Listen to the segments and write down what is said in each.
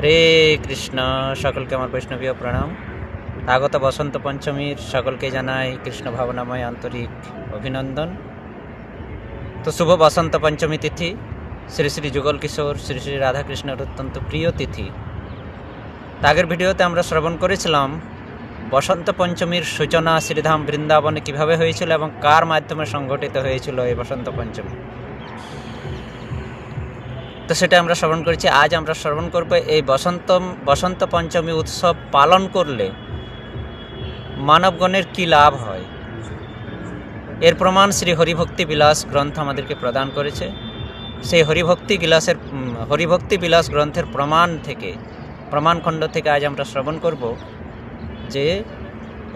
হরে কৃষ্ণ। সকলকে আমার বৈষ্ণবীয় প্রণাম। আগত বসন্ত পঞ্চমীর সকলকে জানাই কৃষ্ণ ভাবনাময় আন্তরিক অভিনন্দন। তো শুভ বসন্ত পঞ্চমী তিথি, শ্রী শ্রী যুগল কিশোর শ্রী শ্রী রাধাকৃষ্ণের অত্যন্ত প্রিয় তিথি। আগের ভিডিওতে আমরা শ্রবণ করেছিলাম বসন্ত পঞ্চমীর সূচনা শ্রীধাম বৃন্দাবনে কিভাবে হয়েছিল এবং কার মাধ্যমে সংগঠিত হয়েছিল এই বসন্ত পঞ্চমী। তো সেটা আমরা শ্রবণ করেছি। আজ আমরা শ্রবণ করব এই বসন্ত পঞ্চমী উৎসব পালন করলে মানবগণের কী লাভ হয়। এর প্রমাণ শ্রী হরিভক্তি বিলাস গ্রন্থ আমাদেরকে প্রদান করেছে। সেই হরিভক্তি বিলাস গ্রন্থের প্রমাণখণ্ড থেকে আজ আমরা শ্রবণ করব যে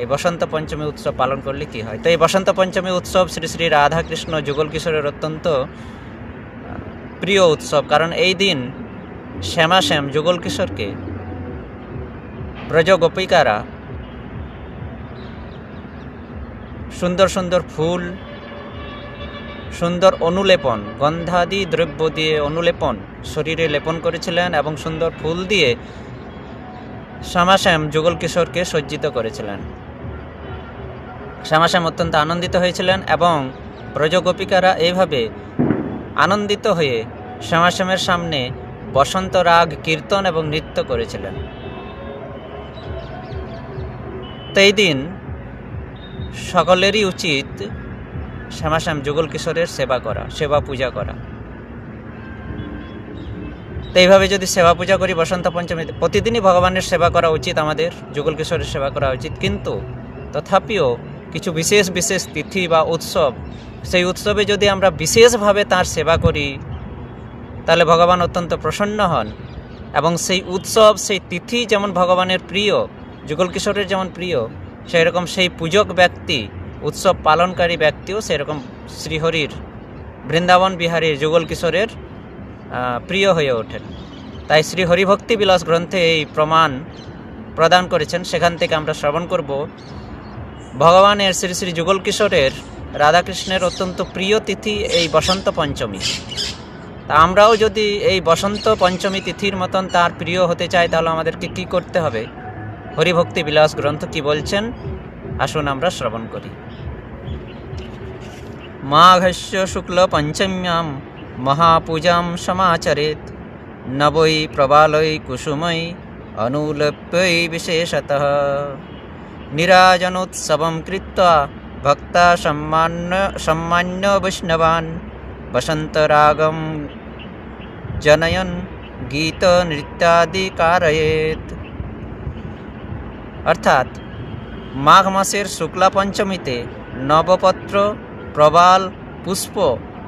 এই বসন্ত পঞ্চমী উৎসব পালন করলে কি হয়। তো এই বসন্ত পঞ্চমী উৎসব শ্রী শ্রী রাধাকৃষ্ণ যুগল কিশোরের অত্যন্ত প্রিয় উৎসব, কারণ এই দিন শ্যামাশ্যাম যুগল কিশোরকে ব্রজ গোপিকারা সুন্দর সুন্দর ফুল, সুন্দর অনুলেপন, গন্ধাদি দ্রব্য দিয়ে অনুলেপন শরীরে লেপন করেছিলেন এবং সুন্দর ফুল দিয়ে শ্যামাশ্যাম যুগল কিশোরকে সজ্জিত করেছিলেন। শ্যামাশ্যাম অত্যন্ত আনন্দিত হয়েছিলেন এবং ব্রজ গোপিকারা এইভাবে আনন্দিত হয়ে শ্যামাশ্যামের সামনে বসন্ত রাগ কীর্তন এবং নৃত্য করেছিলেন। তো এই দিন সকলেরই উচিত শ্যামাশ্যাম যুগল কিশোরের সেবা পূজা করা। তো এইভাবে যদি সেবা পূজা করি বসন্ত পঞ্চমীতে, প্রতিদিনই ভগবানের সেবা করা উচিত, আমাদের যুগল কিশোরের সেবা করা উচিত। কিন্তু তথাপিও কিছু বিশেষ বিশেষ তিথি বা উৎসব, সেই উৎসবে যদি আমরা বিশেষভাবে তার সেবা করি তাহলে ভগবান অত্যন্ত প্রসন্ন হন এবং সেই উৎসব, সেই তিথি যেমন ভগবানের প্রিয়, যুগল কিশোরের যেমন প্রিয়, সেই রকম সেই পূজক ব্যক্তি, উৎসব পালনকারী ব্যক্তিও সেরকম শ্রীহরির, বৃন্দাবন বিহারীর, যুগল কিশোরের প্রিয় হয়ে ওঠেন। তাই শ্রী হরিভক্তি বিলাস গ্রন্থে এই প্রমাণ প্রদান করেছেন। সেখান থেকে আমরা শ্রবণ করব ভগবানের শ্রী শ্রী যুগল কিশোরের, রাধাকৃষ্ণের অত্যন্ত প্রিয় তিথি এই বসন্ত পঞ্চমী। তা আমরাও যদি এই বসন্ত পঞ্চমী তিথির মতন তার প্রিয় হতে চাই তাহলে আমাদেরকে কি করতে হবে, হরিভক্তি বিলাস গ্রন্থ কি বলছেন আসুন আমরা শ্রবণ করি। মাঘস্য শুক্ল পঞ্চম্যাম মহাপূজাম সমাচরেত, নবৈ প্রবালৈ কুসুমৈ অনুলপ্যৈ বিশেষতঃ, নিরাজনোৎসবম কৃত্বা ভক্তা সম্মান্য বৈষ্ণবান, বসন্তরাগম জনয়ন গীত নৃত্যাদি কারয়েত। অর্থাৎ মাঘ মাসের শুক্লা পঞ্চমীতে নবপত্র, প্রবাল, পুষ্প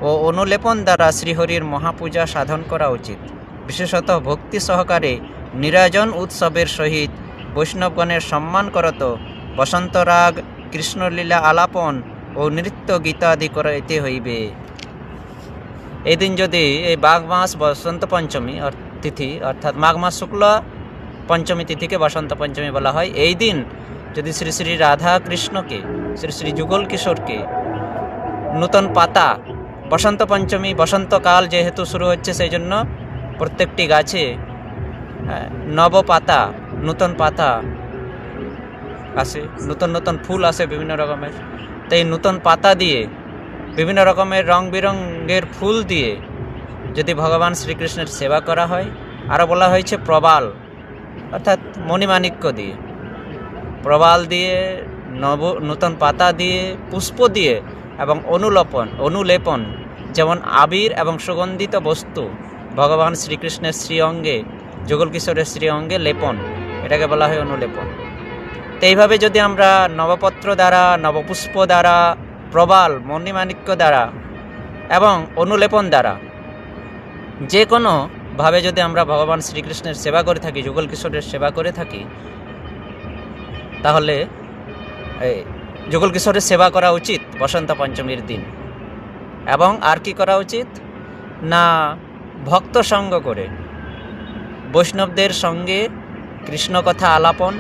ও অনুলেপন দ্বারা শ্রীহরির মহাপূজা সাধন করা উচিত। বিশেষত ভক্তি সহকারে নিরাজন উৎসবের সহিত বৈষ্ণবগণের সম্মান করত বসন্ত রাগ, কৃষ্ণলীলা আলাপন ও নৃত্য গীতাদি করাইতে হইবে। এই দিন যদি এই মাঘ মাস বসন্ত পঞ্চমী তিথি, অর্থাৎ মাঘ মাস শুক্ল পঞ্চমী তিথিকে বসন্ত পঞ্চমী বলা হয়, এই দিন যদি শ্রী শ্রী রাধা কৃষ্ণকে, শ্রী শ্রী যুগল কিশোরকে নূতন পাতা, বসন্ত পঞ্চমী, বসন্তকাল যেহেতু শুরু হচ্ছে সেই জন্য প্রত্যেকটি গাছে নব পাতা, নূতন পাতা আসে, নূতন নূতন ফুল আসে বিভিন্ন রকমের। তো এই নূতন পাতা দিয়ে, বিভিন্ন রকমের রং বেরঙের ফুল দিয়ে যদি ভগবান শ্রীকৃষ্ণের সেবা করা হয়, আরও বলা হয়েছে প্রবাল অর্থাৎ মণিমাণিক্য দিয়ে, প্রবাল দিয়ে, নূতন পাতা দিয়ে, পুষ্প দিয়ে এবং অনুলেপন যেমন আবির এবং সুগন্ধিত বস্তু ভগবান শ্রীকৃষ্ণের শ্রীঅঙ্গে, যুগল কিশোরের শ্রীঅঙ্গে লেপন, এটাকে বলা হয় অনুলেপন। তো এইভাবে যদি আমরা নবপত্র দ্বারা, নবপুষ্প দ্বারা, প্রবাল, মণিমাণিক্য দ্বারা এবং অনুলেপন দ্বারা যে কোনোভাবে যদি আমরা ভগবান শ্রীকৃষ্ণের সেবা করে থাকি, যুগল কিশোরের সেবা করে থাকি, তাহলে যুগল কিশোরের সেবা করা উচিত বসন্ত পঞ্চমীর দিন। এবং আর কি করা উচিত না, ভক্ত সঙ্গ করে বৈষ্ণবদের সঙ্গে কৃষ্ণ কথা আলাপন,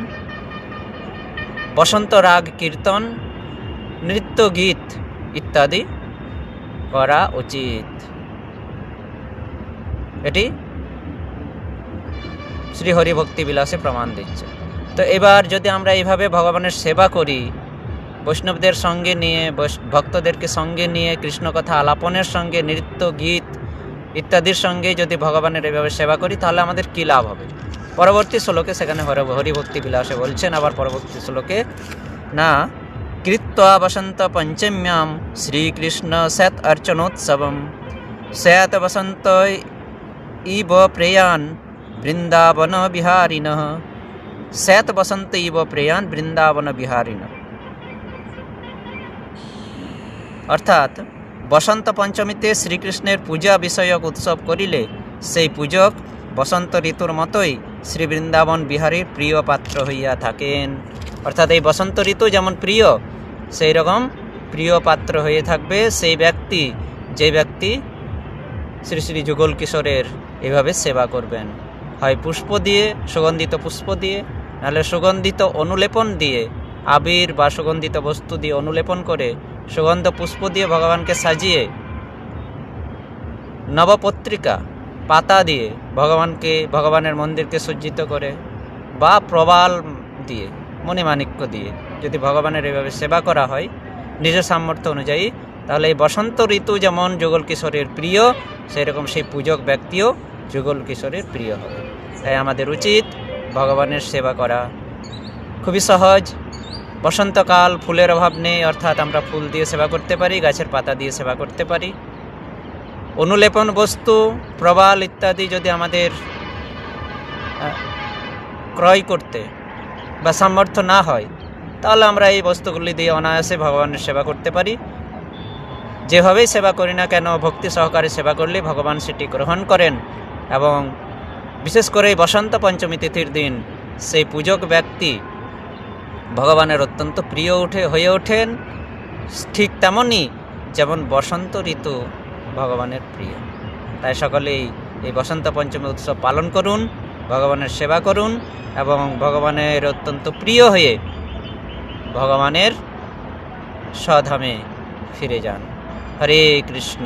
বসন্ত রাগ কীর্তন, নৃত্য গীত ইত্যাদি করা উচিত। এটি শ্রীহরি ভক্তি বিলাসে প্রমাণ দিচ্ছে। তো এবার যদি আমরা এইভাবে ভগবানের সেবা করি, বৈষ্ণবদের সঙ্গে নিয়ে, ভক্তদেরকে সঙ্গে নিয়ে, কৃষ্ণ কথা আলাপনের সঙ্গে, নৃত্য গীত ইত্যাদির সঙ্গে যদি ভগবানের এইভাবে সেবা করি, তাহলে আমাদের কী লাভ হবে? পরবর্তী শ্লোকে সেখানে হরিভক্তি বিলাসে বলছেন, আবার পরবর্তী শ্লোকে, না কৃত্বা বসন্ত পঞ্চম্যাম শ্রীকৃষ্ণ স্যাত অর্চনোৎসবম স্যাত বসন্ত ইব প্রেয়ান বৃন্দাবন বিহারিণঃ স্যাত বসন্ত ইব প্রেয়ান বৃন্দাবন বিহারিণঃ। অর্থাৎ বসন্ত পঞ্চমীতে শ্রীকৃষ্ণের পূজা বিষয়ক উৎসব করিলে সেই পূজক বসন্ত ঋতুর মতোই শ্রী বৃন্দাবন বিহারীর প্রিয় পাত্র হইয়া থাকেন। অর্থাৎ এই বসন্ত ঋতু যেমন প্রিয়, সেই রকম প্রিয় পাত্র হয়ে থাকবে সেই ব্যক্তি, যে ব্যক্তি শ্রী শ্রী যুগল কিশোরের এভাবে সেবা করবেন, হয় পুষ্প দিয়ে, সুগন্ধিত পুষ্প দিয়ে, নাহলে সুগন্ধিত অনুলেপন দিয়ে, আবির বা সুগন্ধিত বস্তু দিয়ে অনুলেপন করে, সুগন্ধ পুষ্প দিয়ে ভগবানকে সাজিয়ে, নবপত্রিকা পাতা দিয়ে ভগবানের মন্দিরকে সজ্জিত করে, বা প্রবাল দিয়ে, মণিমাণিক্য দিয়ে যদি ভগবানের এইভাবে সেবা করা হয় নিজ সামর্থ্য অনুযায়ী, তাহলে এই বসন্ত ঋতু যেমন যুগল কিশোরের প্রিয়, সেই রকম সেই পূজক ব্যক্তিও যুগল কিশোরের প্রিয় হবে। তাই আমাদের উচিত ভগবানের সেবা করা। খুবই সহজ। বসন্তকাল ফুলের অভাব নেই, অর্থাৎ আমরা ফুল দিয়ে সেবা করতে পারি, গাছের পাতা দিয়ে সেবা করতে পারি। অনুলেপন বস্তু, প্রবাল ইত্যাদি যদি আমাদের ক্রয় করতে বা সামর্থ্য না হয়, তাহলে আমরা এই বস্তুগুলি দিয়ে অনায়াসে ভগবানের সেবা করতে পারি। যেভাবেই সেবা করি না কেন, ভক্তি সহকারে সেবা করলে ভগবান সেটি গ্রহণ করেন, এবং বিশেষ করে এই বসন্ত পঞ্চমী তিথির দিন সেই পূজক ব্যক্তি ভগবানের অত্যন্ত প্রিয় হয়ে ওঠেন, ঠিক তেমনই যেমন বসন্ত ঋতু ভগবানের প্রিয়। তাই সকলেই এই বসন্ত পঞ্চমী উৎসব পালন করুন, ভগবানের সেবা করুন, এবং ভগবানের অত্যন্ত প্রিয় হয়ে ভগবানের স্বধামে ফিরে যান। হরে কৃষ্ণ।